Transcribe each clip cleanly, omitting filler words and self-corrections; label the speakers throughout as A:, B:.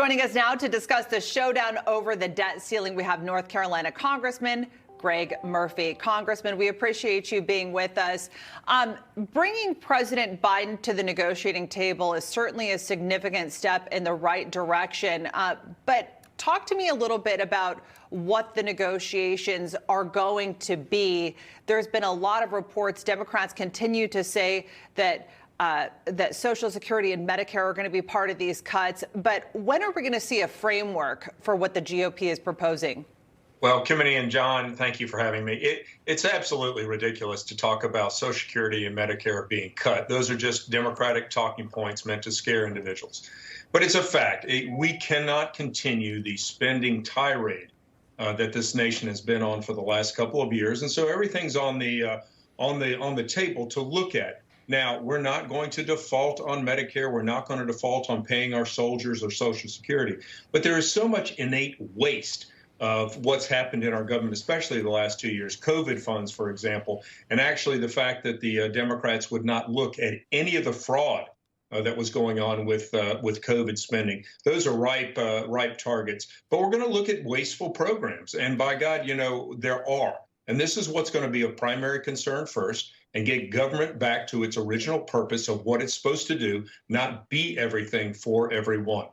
A: Joining us now to discuss the showdown over the debt ceiling, we have North Carolina Congressman Greg Murphy. Congressman, we appreciate you being with us. Bringing President Biden to the negotiating table is certainly a significant step in the right direction. But talk to me a little bit about what the negotiations are going to be. There's been a lot of reports. Democrats continue to say that Social Security and Medicare are going to be part of these cuts. But when are we going to see a framework for what the GOP is proposing?
B: Well, Kimberly and John, thank you for having me. It's absolutely ridiculous to talk about Social Security and Medicare being cut. Those are just Democratic talking points meant to scare individuals. But it's a fact. We cannot continue the spending tirade that this nation has been on for the last couple of years. And so everything's on the table to look at. Now, we're not going to default on Medicare. We're not going to default on paying our soldiers or Social Security. But there is so much innate waste of what's happened in our government, especially the last 2 years, COVID funds, for example, and actually the fact that the Democrats would not look at any of the fraud that was going on with COVID spending. Those are ripe targets. But we're going to look at wasteful programs. And by God, there are. And this is what's going to be a primary concern first, and get government back to its original purpose of what it's supposed to do, not be everything for everyone.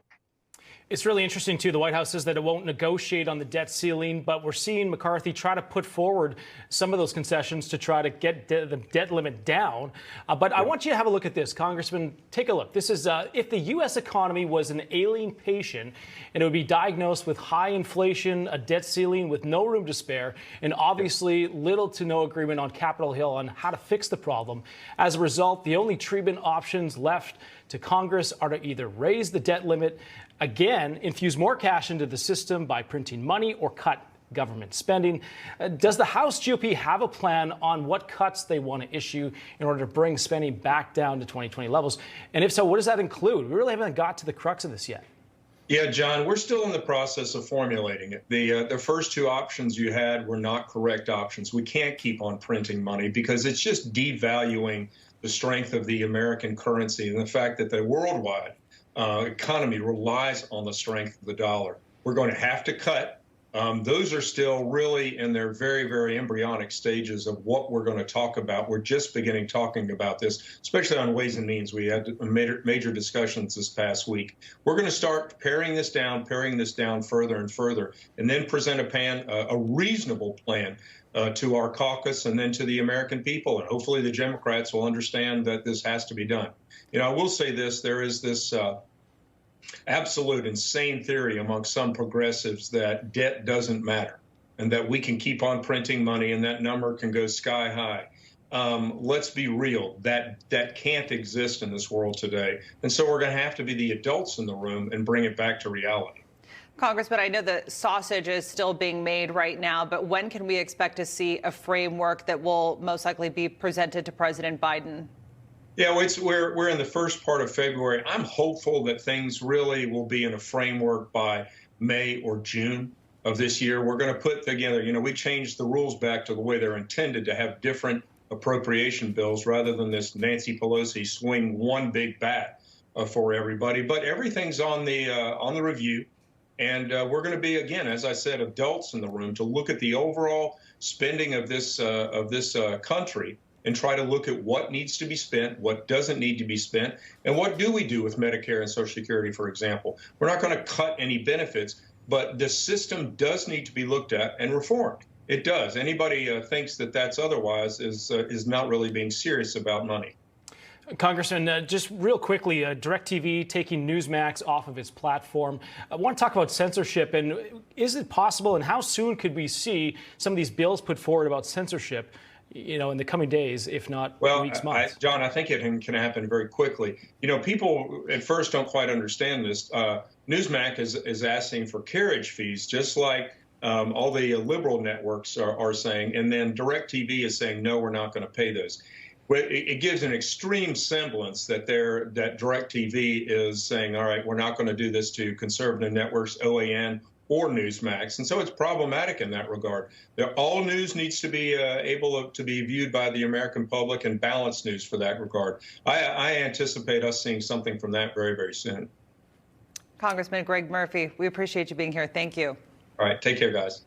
C: It's really interesting, too. The White House says that it won't negotiate on the debt ceiling, but we're seeing McCarthy try to put forward some of those concessions to try to get the debt limit down. But I want you to have a look at this. Congressman, take a look. This is if the U.S. economy was an ailing patient and it would be diagnosed with high inflation, a debt ceiling with no room to spare, and obviously little to no agreement on Capitol Hill on how to fix the problem. As a result, the only treatment options left to Congress are to either raise the debt limit, again, infuse more cash into the system by printing money, or cut government spending. Does the House GOP have a plan on what cuts they want to issue in order to bring spending back down to 2020 levels? And if so, what does that include? We really haven't got to the crux of this yet.
B: Yeah, John, we're still in the process of formulating it. The first two options you had were not correct options. We can't keep on printing money because it's just devaluing the strength of the American currency and the fact that the worldwide economy relies on the strength of the dollar. We're going to have to cut. Those are still really in their very, very embryonic stages of what we're going to talk about. We're just beginning talking about this, especially on Ways and Means. We had major discussions this past week. We're going to start paring this down further and further, and then present a reasonable plan to our caucus and then to the American people. And hopefully the Democrats will understand that this has to be done. I will say this, there is this absolute insane theory among some progressives that debt doesn't matter and that we can keep on printing money and that number can go sky high. Let's be real, that can't exist in this world today. And so we're going to have to be the adults in the room and bring it back to reality.
A: Congressman, I know the sausage is still being made right now, but when can we expect to see a framework that will most likely be presented to President Biden?
B: Yeah, we're in the first part of February. I'm hopeful that things really will be in a framework by May or June of this year. We're going to put together, we changed the rules back to the way they're intended, to have different appropriation bills rather than this Nancy Pelosi swing one big bat for everybody. But everything's on the review. And we're going to be, again, as I said, adults in the room to look at the overall spending of this country and try to look at what needs to be spent, what doesn't need to be spent, and what do we do with Medicare and Social Security, for example. We're not going to cut any benefits, but the system does need to be looked at and reformed. It does. Anybody thinks that that's otherwise is not really being serious about money.
C: Congressman, just real quickly, DirecTV taking Newsmax off of its platform. I want to talk about censorship, and is it possible, and how soon could we see some of these bills put forward about censorship, in the coming days, if not weeks, months?
B: John, I think it can happen very quickly. People at first don't quite understand this. Newsmax is asking for carriage fees, just like all the liberal networks are saying, and then DirecTV is saying, no, we're not going to pay those. It gives an extreme semblance that DirecTV is saying, all right, we're not going to do this to conservative networks, OAN, or Newsmax. And so it's problematic in that regard. All news needs to be able to be viewed by the American public, and balanced news for that regard. I anticipate us seeing something from that very, very soon.
A: Congressman Greg Murphy, we appreciate you being here. Thank you.
B: All right. Take care, guys.